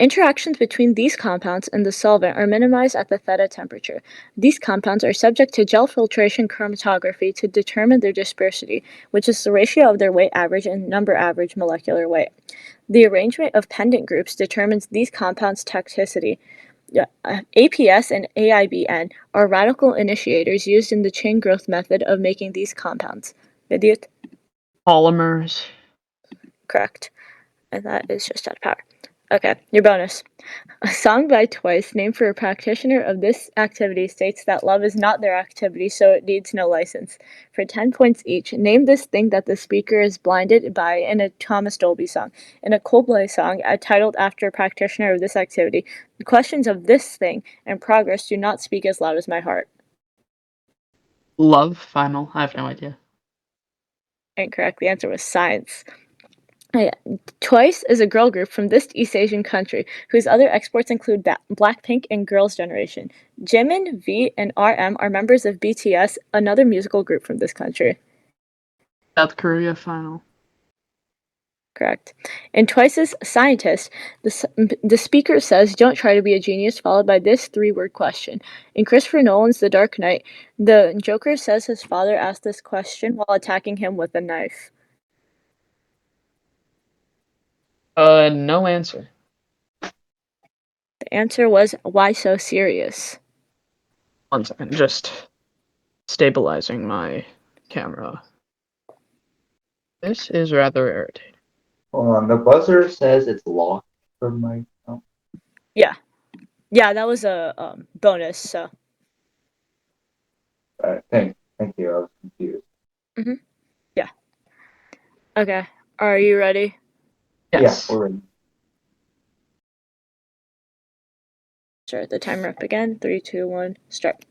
Interactions between these compounds and the solvent are minimized at the theta temperature. These compounds are subject to gel filtration chromatography to determine their dispersity, which is the ratio of their weight average and number average molecular weight. The arrangement of pendant groups determines these compounds' toxicity. APS and AIBN are radical initiators used in the chain growth method of making these compounds. Vidyut? Polymers. Correct. And that is just out of power. Okay, your bonus. A song by Twice, named for a practitioner of this activity, states that love is not their activity, so it needs no license. For 10 points each, name this thing that the speaker is blinded by in a Thomas Dolby song. In a Coldplay song titled after a practitioner of this activity, the questions of this thing and progress do not speak as loud as my heart. Love, final. I have no idea. Incorrect. The answer was science. Twice is a girl group from this East Asian country, whose other exports include Blackpink and Girls' Generation. Jimin, V, and RM are members of BTS, another musical group from this country. South Korea, final. Correct. In Twice's Scientist, the speaker says, "Don't try to be a genius," followed by this three-word question. In Christopher Nolan's The Dark Knight, the Joker says his father asked this question while attacking him with a knife. No answer. The answer was, "Why so serious?" 1 second, just stabilizing my camera. This is rather irritating. Hold on, the buzzer says it's locked from my phone. Yeah. Yeah, that was a bonus, so. Thank you, I was confused. Yeah. Okay, are you ready? Yes. Yeah, we're ready. Start the timer up again. 3, 2, 1, start.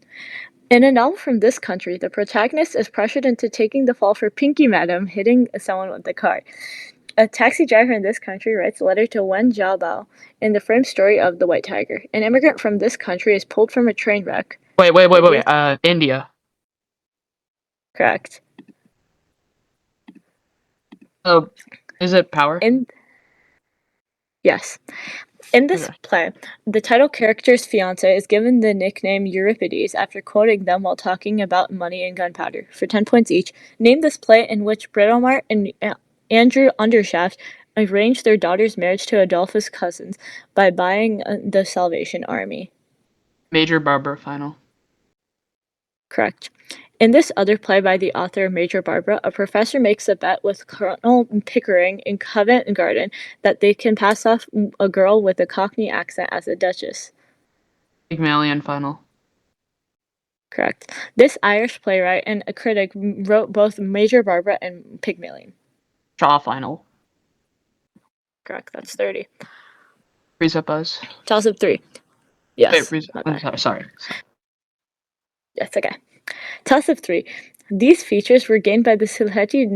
In a novel from this country, the protagonist is pressured into taking the fall for Pinky Madam hitting someone with a car. A taxi driver in this country writes a letter to Wen Jiabao in the frame story of The White Tiger. An immigrant from this country is pulled from a train wreck. Wait. India. Correct. Oh, is it power? Yes. In this play, the title character's fiancé is given the nickname Euripides after quoting them while talking about money and gunpowder. For 10 points each, name this play in which Britomart and Andrew Undershaft arranged their daughter's marriage to Adolphus' cousins by buying the Salvation Army. Major Barbara, final. Correct. In this other play by the author Major Barbara, a professor makes a bet with Colonel Pickering in Covent Garden that they can pass off a girl with a Cockney accent as a duchess. Pygmalion, final. Correct. This Irish playwright and a critic wrote both Major Barbara and Pygmalion. Shaw, final. Correct, that's 30. Reset buzz. Toss up 3. Yes. Wait, I'm sorry. That's okay. Toss of 3. These features were gained by the Sylheti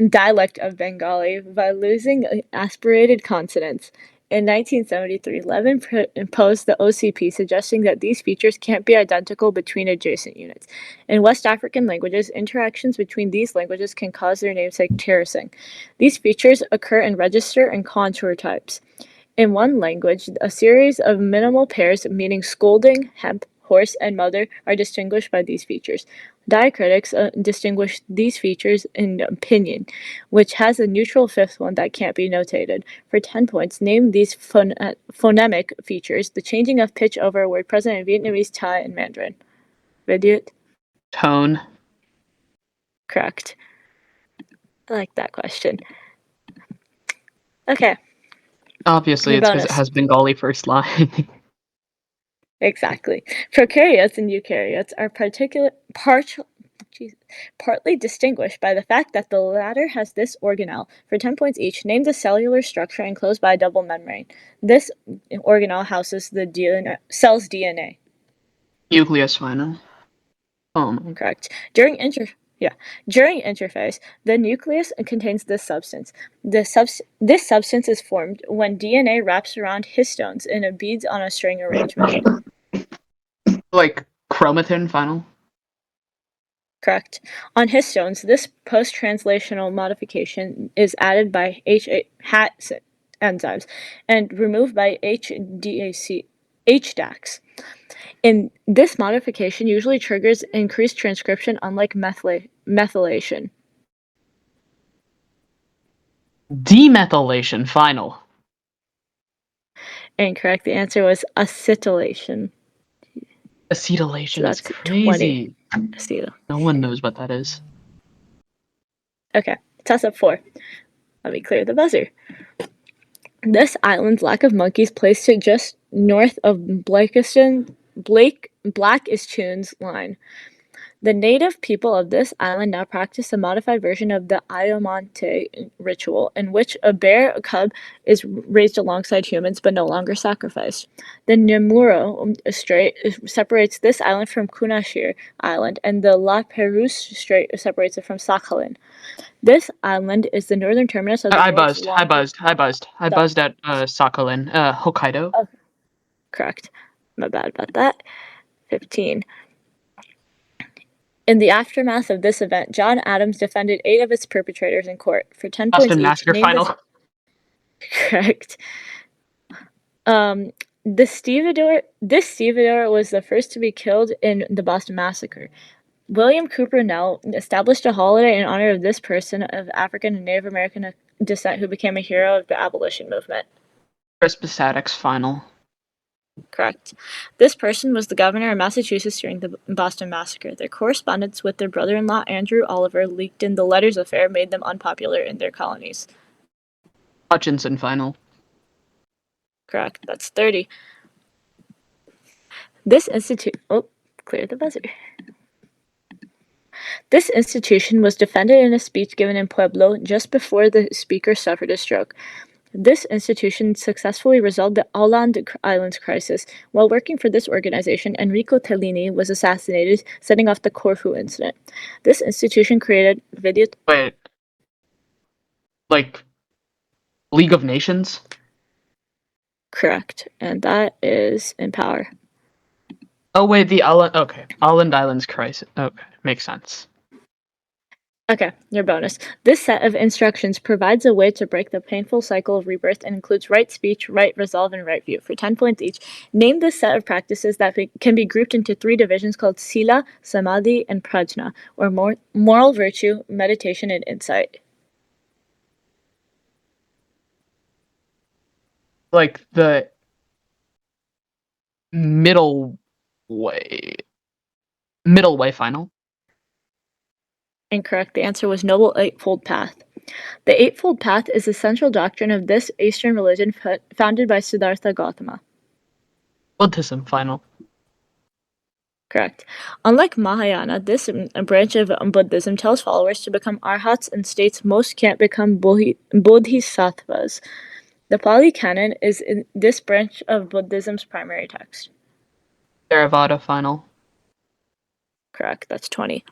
dialect of Bengali by losing aspirated consonants. In 1973, Levin proposed the OCP, suggesting that these features can't be identical between adjacent units. In West African languages, interactions between these languages can cause their namesake terracing. These features occur in register and contour types. In one language, a series of minimal pairs, meaning scolding, hemp, horse, and mother, are distinguished by these features. Diacritics distinguish these features in opinion, which has a neutral fifth one that can't be notated. For 10 points, name these phonemic features, the changing of pitch over a word present in Vietnamese, Thai, and Mandarin. Vidyut? Tone. Correct. I like that question. Okay. Obviously, it's because it has Bengali first line. Exactly. Prokaryotes and eukaryotes are partly distinguished by the fact that the latter has this organelle. For 10 points each, name the cellular structure enclosed by a double membrane. This organelle houses the cell's DNA. Nucleus, final. Correct. During interphase, the nucleus contains this substance. This substance is formed when DNA wraps around histones in a beads on a string arrangement. Like chromatin, final. Correct. On histones, this post-translational modification is added by enzymes and removed by HDAX. And this modification usually triggers increased transcription, unlike methylation. Demethylation, final. Incorrect. The answer was acetylation. Acetylation is crazy. 20. Acetyl. No one knows what that is. Okay, toss up 4. Let me clear the buzzer. This island's lack of monkeys placed it just north of Blackiston's line. The native people of this island now practice a modified version of the Ayamante ritual, in which a bear cub is raised alongside humans but no longer sacrificed. The Nemuro Strait separates this island from Kunashir Island, and the La Perouse Strait separates it from Sakhalin. This island is the northern terminus of the world's longest... I buzzed at Sakhalin, Hokkaido. Oh, correct. My bad about that. 15. In the aftermath of this event, John Adams defended 8 of its perpetrators in court. For 10 points Boston each, Massacre final. Correct. This stevedore was the first to be killed in the Boston Massacre. William Cooper Nell established a holiday in honor of this person of African and Native American descent who became a hero of the abolition movement. Crispus Attucks final. Correct. This person was the governor of Massachusetts during the Boston Massacre. Their correspondence with their brother-in-law Andrew Oliver, leaked in the Letters affair, made them unpopular in their colonies. Hutchinson final. Correct. That's 30. This clear the buzzer. This institution was defended in a speech given in Pueblo just before the speaker suffered a stroke. This institution successfully resolved the Åland Islands crisis. While working for this organization, Enrico Tellini was assassinated, setting off the Corfu incident. This institution created video... Wait. Like, League of Nations? Correct. And that is in power. Oh, wait, the Åland Islands crisis. Okay, makes sense. Okay, your bonus. This set of instructions provides a way to break the painful cycle of rebirth and includes right speech, right resolve, and right view. For 10 points each, name this set of practices that can be grouped into 3 divisions called Sila, Samadhi, and Prajna, or moral virtue, meditation, and insight. Like, the middle way final. Incorrect. The answer was Noble Eightfold Path. The Eightfold Path is the central doctrine of this Eastern religion founded by Siddhartha Gautama. Buddhism final. Correct. Unlike Mahayana, this branch of Buddhism tells followers to become arhats and states most can't become bodhisattvas. The Pali Canon is in this branch of Buddhism's primary text. Theravada final. Correct. That's 20.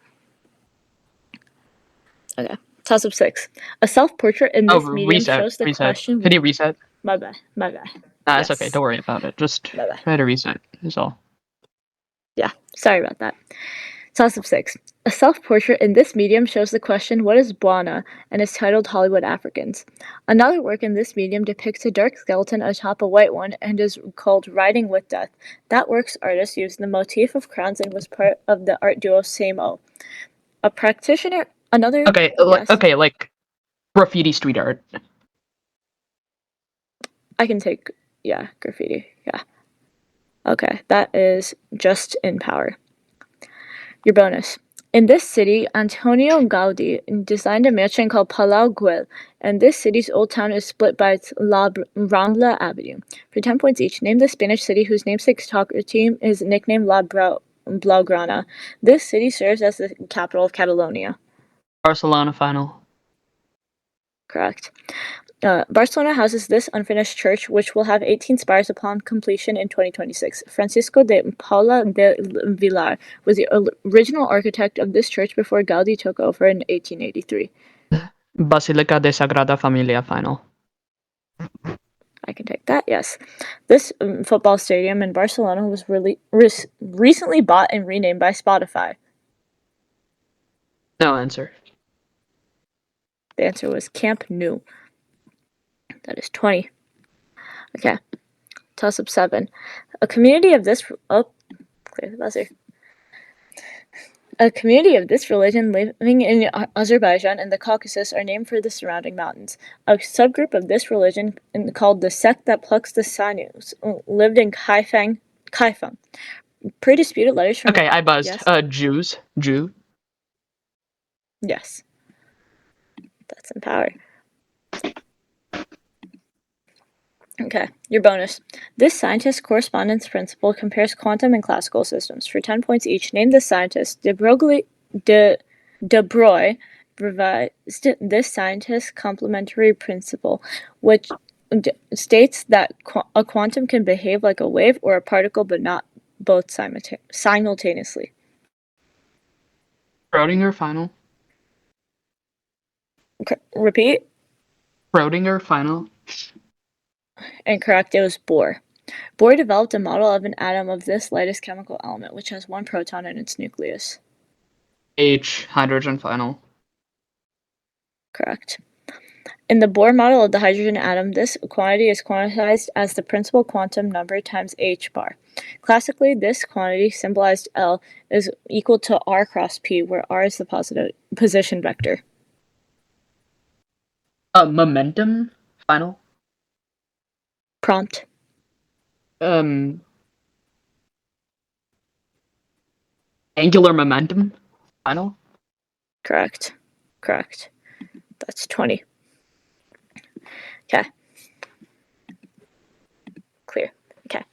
Okay. Toss up 6. A self-portrait in this medium shows the question... Can you reset? My bad. It's okay. Don't worry about it. Just try to reset is all. Yeah. Sorry about that. Toss up 6. A self-portrait in this medium shows the question, what is Bwana, and is titled Hollywood Africans. Another work in this medium depicts a dark skeleton atop a white one and is called Riding with Death. That work's artist used the motif of crowns and was part of the art duo Samo. A practitioner... Another... Okay, like graffiti street art. I can take... Yeah, graffiti. Yeah. Okay, that is just in power. Your bonus. In this city, Antonio Gaudi designed a mansion called Palau Güell, and this city's old town is split by its La Rambla Avenue. For 10 points each, name the Spanish city whose namesake soccer team is nicknamed La Blaugrana. This city serves as the capital of Catalonia. Barcelona final. Correct. Barcelona houses this unfinished church, which will have 18 spires upon completion in 2026. Francisco de Paula de Villar was the original architect of this church before Gaudi took over in 1883. Basilica de Sagrada Familia final. I can take that, yes. This football stadium in Barcelona was recently bought and renamed by Spotify. No answer. The answer was Camp Nou. That is 20. Okay. Toss-up 7. A community of this... Oh, clear the buzzer. A community of this religion living in Azerbaijan and the Caucasus are named for the surrounding mountains. A subgroup of this religion, called the sect that plucks the sinews, lived in Kaifeng. Pre-disputed letters from... Okay, I buzzed. Yes? Jews. Jew. Yes. That's in power. Okay, your bonus. This scientist correspondence principle compares quantum and classical systems. For 10 points each, name the scientist. De Broglie revised this scientist's complementary principle, which states that a quantum can behave like a wave or a particle, but not both simultaneously. Schrodinger final. Repeat. Schrodinger final. Incorrect. It was Bohr. Bohr developed a model of an atom of this lightest chemical element, which has one proton in its nucleus. H. Hydrogen final. Correct. In the Bohr model of the hydrogen atom, this quantity is quantized as the principal quantum number times h bar. Classically, this quantity, symbolized L, is equal to r cross p, where r is the position vector. Momentum final. Prompt. Angular momentum final. Correct. That's 20. Okay. Clear. Okay.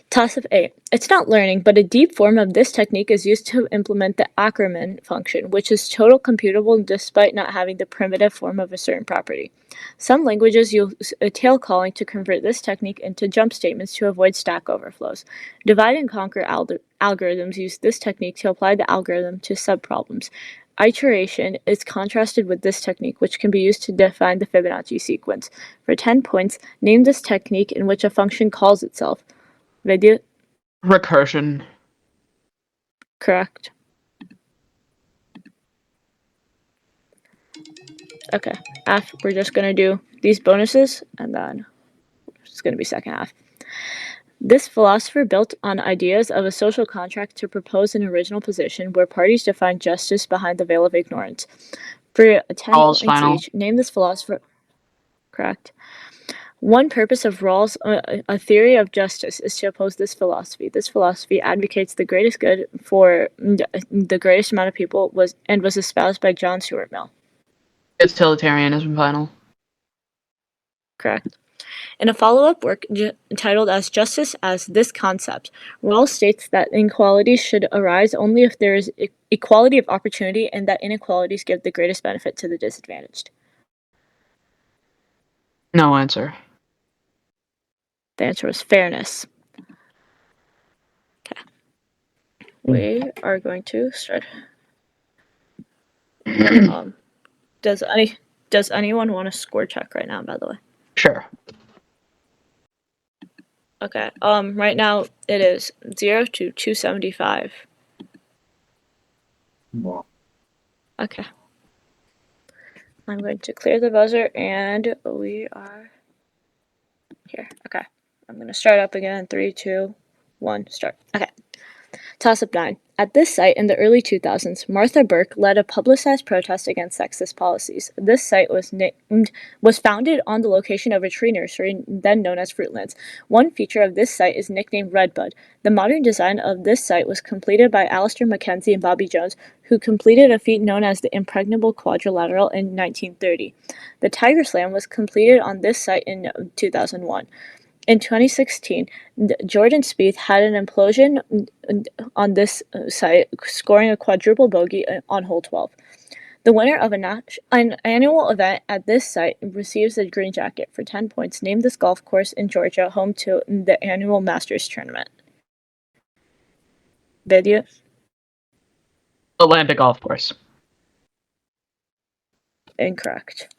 Toss-up 8. It's not learning, but a deep form of this technique is used to implement the ACHERON function, which is total computable despite not having the primitive form of a certain property. Some languages use a tail calling to convert this technique into jump statements to avoid stack overflows. Divide and conquer algorithms use this technique to apply the algorithm to subproblems. Iteration is contrasted with this technique, which can be used to define the Fibonacci sequence. For 10 points, name this technique in which a function calls itself. Video? Recursion. Correct. Okay. We're just going to do these bonuses, and then it's going to be second half. This philosopher built on ideas of a social contract to propose an original position where parties define justice behind the veil of ignorance. For 10 Rawls points final. each, name this philosopher. Correct. One purpose of Rawls' a theory of justice is to oppose this philosophy. This philosophy advocates the greatest good for the greatest amount of people was espoused by John Stuart Mill. Utilitarianism final. Correct. In a follow-up work titled as Justice as This Concept, Rawls states that inequalities should arise only if there is equality of opportunity and that inequalities give the greatest benefit to the disadvantaged. No answer. The answer was fairness. Okay. We are going to start. Does anyone want a score check right now, by the way? Sure. Okay. Right now it is 0 to 275. Wow. Okay. I'm going to clear the buzzer and we are here. Okay. I'm going to start up again in 3, 2, 1, start. Okay. Toss-up 9. At this site in the early 2000s, Martha Burke led a publicized protest against sexist policies. This site was founded on the location of a tree nursery then known as Fruitlands. One feature of this site is nicknamed Redbud. The modern design of this site was completed by Alistair Mackenzie and Bobby Jones, who completed a feat known as the Impregnable Quadrilateral in 1930. The Tiger Slam was completed on this site in 2001. In 2016, Jordan Spieth had an implosion on this site, scoring a quadruple bogey on hole 12. The winner of an annual event at this site receives a green jacket. For 10 points, name this golf course in Georgia home to the annual Masters tournament. Video? Atlantic Golf Course. Incorrect.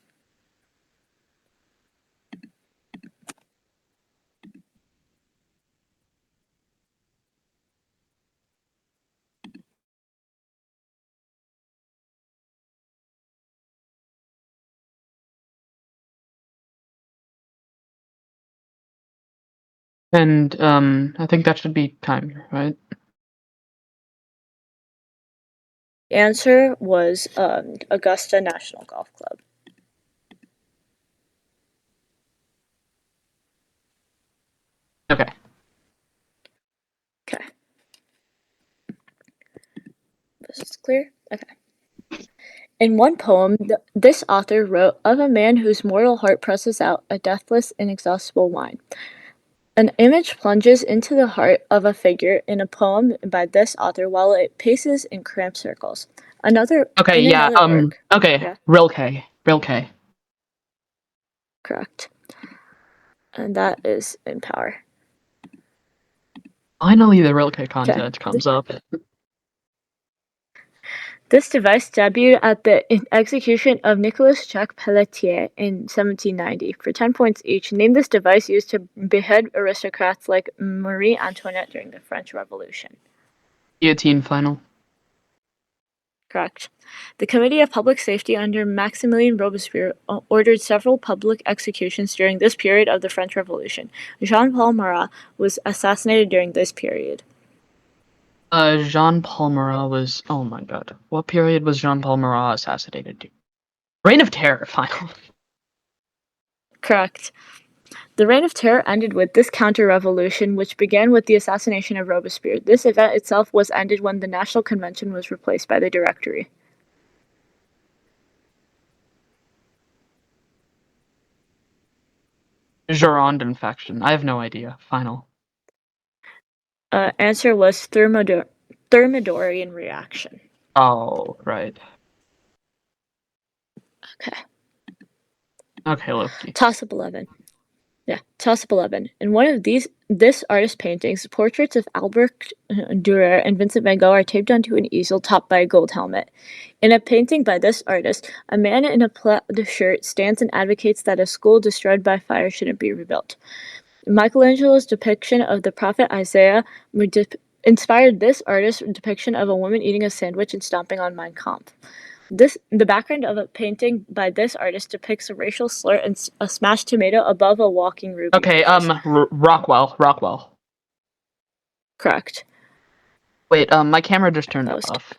And I think that should be time, right? The answer was Augusta National Golf Club. Okay. Okay. This is clear? Okay. In one poem, this author wrote of a man whose mortal heart presses out a deathless, inexhaustible wine. An image plunges into the heart of a figure in a poem by this author while it paces in cramped circles. Okay, In yeah, another work. okay. Yeah, Rilke. correct. And that is in power. Finally, the Rilke Okay. content comes up. This device debuted at the execution of Nicolas Jacques Pelletier in 1790. For 10 points each, name this device used to behead aristocrats like Marie Antoinette during the French Revolution. Guillotine final. Correct. The Committee of Public Safety under Maximilien Robespierre ordered several public executions during this period of the French Revolution. Jean-Paul Marat was assassinated during this period. Jean-Paul Marat was... Oh my god. What period was Jean-Paul Marat assassinated to? Reign of Terror final. Correct. The Reign of Terror ended with this counter-revolution, which began with the assassination of Robespierre. This event itself was ended when the National Convention was replaced by the Directory. Girondin faction. I have no idea. Final. Answer was Thermidorian reaction. Oh, right. Okay. Okay, Loki. Toss-up 11. Yeah, Toss-up 11. In one of this artist's paintings, portraits of Albert Dürer and Vincent van Gogh are taped onto an easel topped by a gold helmet. In a painting by this artist, a man in a plaid shirt stands and advocates that a school destroyed by fire shouldn't be rebuilt. Michelangelo's depiction of the prophet Isaiah inspired this artist's depiction of a woman eating a sandwich and stomping on Mein Kampf. The background of a painting by this artist depicts a racial slur and a smashed tomato above a walking ruby. Okay, bushes. Rockwell. Correct. Wait, my camera just turned That was off.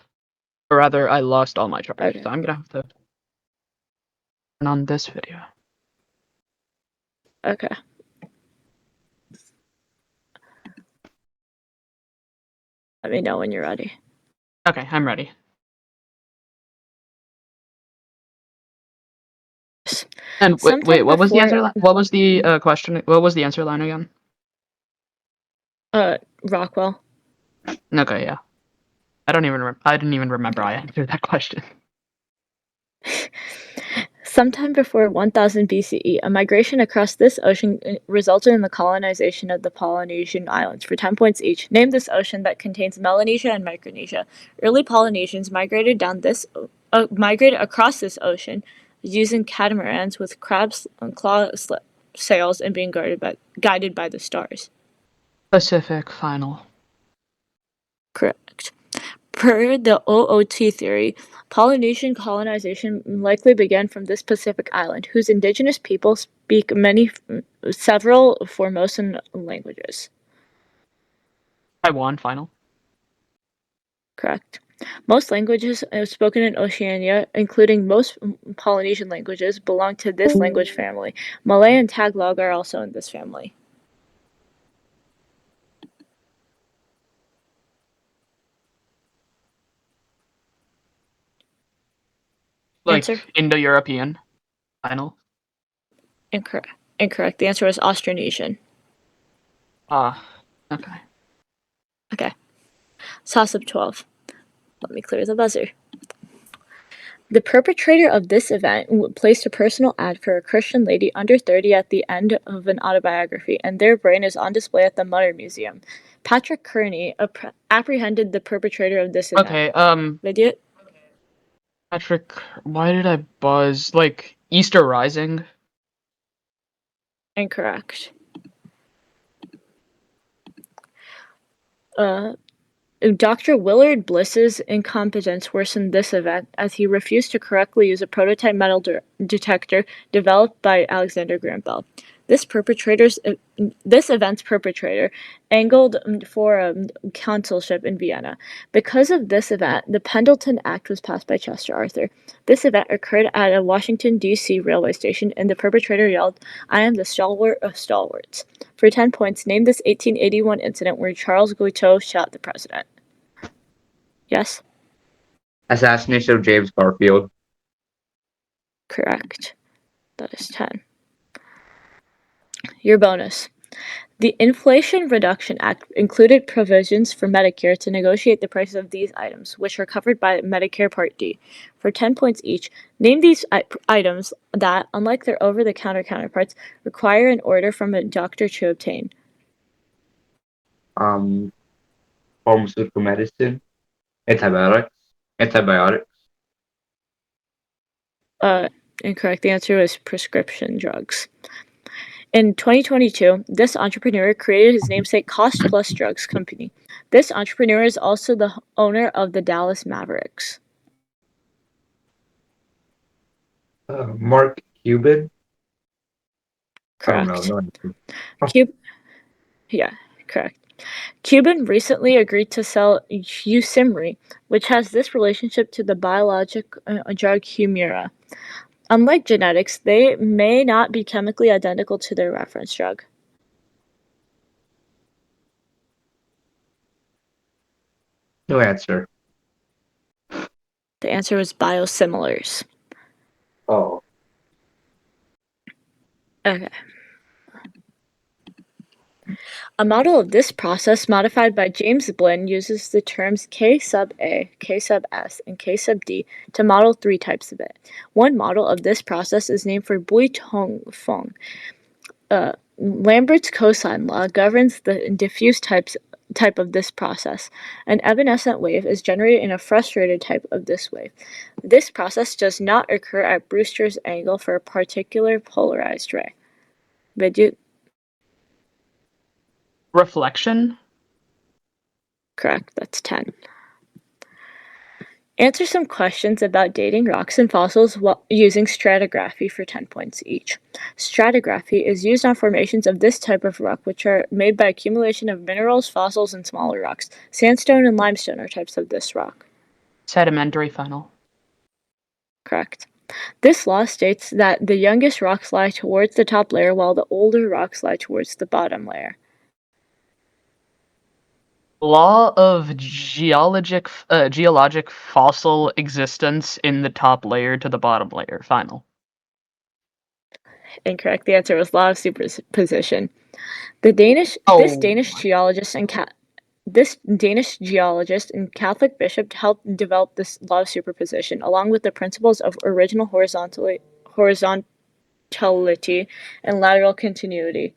Or rather, I lost all my charge, okay. so I'm gonna have to turn on this video. Okay. Let me know when you're ready. Okay, I'm ready. And wait, what was the answer? What was the question? What was the answer line again? Rockwell. Okay, yeah. I didn't even remember I answered that question. Sometime before 1000 BCE, a migration across this ocean resulted in the colonization of the Polynesian islands. For 10 points each, name this ocean that contains Melanesia and Micronesia. Early Polynesians migrated across this ocean using catamarans with crabs and claw sails and being guided by the stars. Pacific final. Correct. Per the OOT theory, Polynesian colonization likely began from this Pacific island, whose indigenous people speak several Formosan languages. Taiwan final. Correct. Most languages spoken in Oceania, including most Polynesian languages, belong to this language family. Malay and Tagalog are also in this family. Like Answer? Indo-European final. Incorrect. Incorrect. The answer was Austronesian. Okay. Okay. Toss-up 12. Let me clear the buzzer. The perpetrator of this event placed a personal ad for a Christian lady under 30 at the end of an autobiography, and their brain is on display at the Mutter Museum. Patrick Kearney apprehended the perpetrator of this event. Okay, Video? Patrick, why did I buzz? Like, Easter Rising? Incorrect. Dr. Willard Bliss's incompetence worsened this event as he refused to correctly use a prototype metal detector developed by Alexander Graham Bell. This event's perpetrator angled for a consulship in Vienna. Because of this event, the Pendleton Act was passed by Chester Arthur. This event occurred at a Washington, D.C. railway station, and the perpetrator yelled, "I am the stalwart of stalwarts." For 10 points, name this 1881 incident where Charles Guiteau shot the president. Yes? Assassination of James Garfield. Correct. That is 10. Your bonus. The Inflation Reduction Act included provisions for Medicare to negotiate the price of these items, which are covered by Medicare Part D. For 10 points each, name these items that, unlike their over-the-counter counterparts, require an order from a doctor to obtain. Pharmaceutical medicine. Antibiotics. Incorrect. The answer was prescription drugs. In 2022, this entrepreneur created his namesake Cost Plus Drugs company. This entrepreneur is also the owner of the Dallas Mavericks. Mark Cuban. Correct. I don't know. No. Correct. Cuban recently agreed to sell HSMSE, which has this relationship to the biologic drug Humira. Unlike genetics, they may not be chemically identical to their reference drug. No answer. The answer was biosimilars. Oh. Okay. A model of this process modified by James Blinn uses the terms K sub A, K sub S, and K sub D to model 3 types of it. One model of this process is named for Bui-Tong-Fong. Lambert's cosine law governs the diffuse type of this process. An evanescent wave is generated in a frustrated type of this wave. This process does not occur at Brewster's angle for a particular polarized ray. Vidyut? Reflection? Correct, that's 10. Answer some questions about dating rocks and fossils while using stratigraphy for 10 points each. Stratigraphy is used on formations of this type of rock, which are made by accumulation of minerals, fossils, and smaller rocks. Sandstone and limestone are types of this rock. Sedimentary final. Correct. This law states that the youngest rocks lie towards the top layer while the older rocks lie towards the bottom layer. Law of geologic fossil existence in the top layer to the bottom layer. Final. Incorrect. The answer was law of superposition. This Danish geologist and Catholic bishop helped develop this law of superposition, along with the principles of original horizontality and lateral continuity.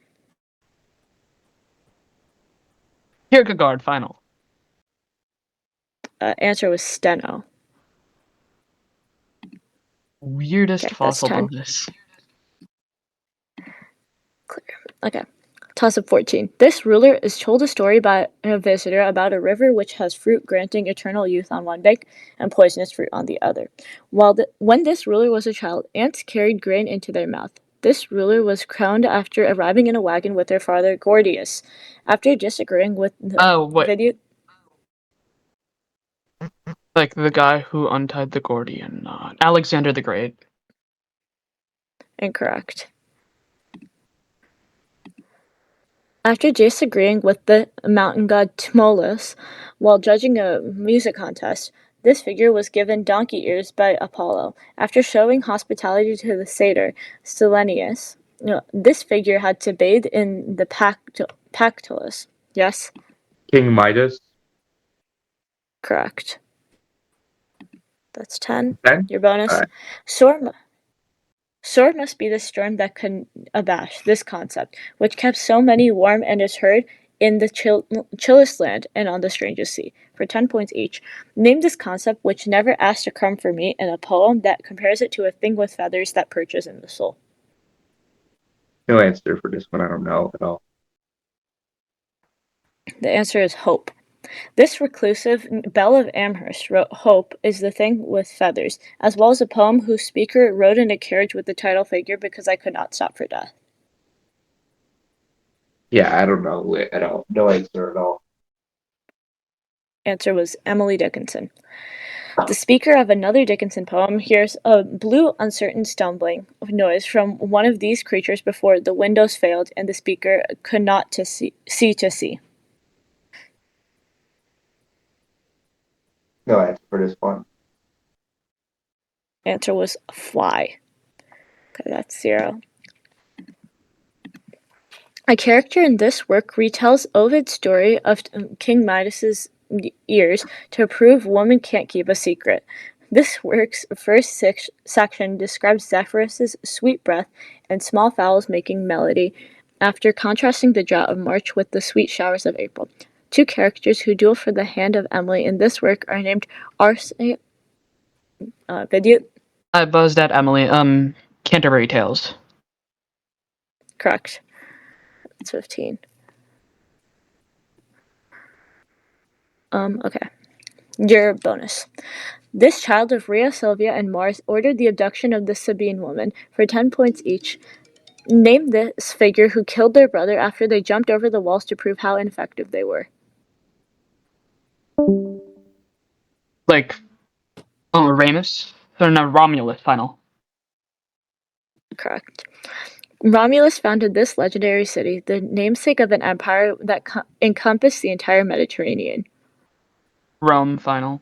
Kierkegaard. Final. Answer was Steno. Weirdest fossil bonus. Clear. Okay. Toss-up 14. This ruler is told a story by a visitor about a river which has fruit granting eternal youth on one bank and poisonous fruit on the other. When this ruler was a child, ants carried grain into their mouth. This ruler was crowned after arriving in a wagon with their father Gordius. After disagreeing with the video... Like the guy who untied the Gordian knot. Alexander the Great. Incorrect. After disagreeing with the mountain god Tmolus while judging a music contest, this figure was given donkey ears by Apollo. After showing hospitality to the satyr Silenius, this figure had to bathe in the Pactolus. Yes? King Midas. Correct. That's 10. 10? Your bonus. Right. Sword must be the storm that can abash this concept, which kept so many warm and is heard in the chillest land and on the strangest sea. For 10 points each, name this concept which never asked a crumb for meat in a poem that compares it to a thing with feathers that perches in the soul. No answer for this one. I don't know at all. The answer is hope. This reclusive Belle of Amherst wrote Hope is the thing with feathers, as well as a poem whose speaker rode in a carriage with the title figure because I could not stop for death. Yeah, I don't know at all. No answer at all. Answer was Emily Dickinson. The speaker of another Dickinson poem hears a blue, uncertain stumbling noise from one of these creatures before the windows failed and the speaker could not see to see. No answer for this one. Answer was fly. Okay, that's 0. A character in this work retells Ovid's story of King Midas's ears to prove woman can't keep a secret. This work's first section describes Zephyrus's sweet breath and small fowls making melody, after contrasting the drought of March with the sweet showers of April. Two characters who duel for the hand of Emily in this work are named Arce Vidyut. I buzzed at Emily. Canterbury Tales. Correct. That's 15. Okay. Your bonus. This child of Rhea, Sylvia, and Mars ordered the abduction of the Sabine woman for 10 points each. Name this figure who killed their brother after they jumped over the walls to prove how ineffective they were. Like, Ramus? Or no, Romulus, final. Correct. Romulus founded this legendary city, the namesake of an empire that encompassed the entire Mediterranean. Rome, final.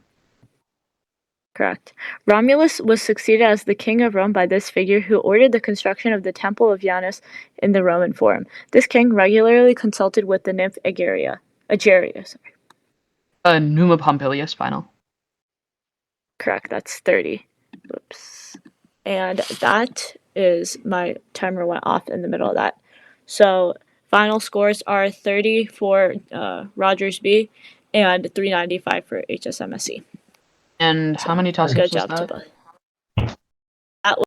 Correct. Romulus was succeeded as the king of Rome by this figure who ordered the construction of the Temple of Janus in the Roman Forum. This king regularly consulted with the nymph Egeria. Numa Pompilius, final. Correct, that's 30. Whoops. And that is, my timer went off in the middle of that. So final scores are 30 for Rogers B and 395 for HSMSE. And how many toss-ups Good was job to that? both. That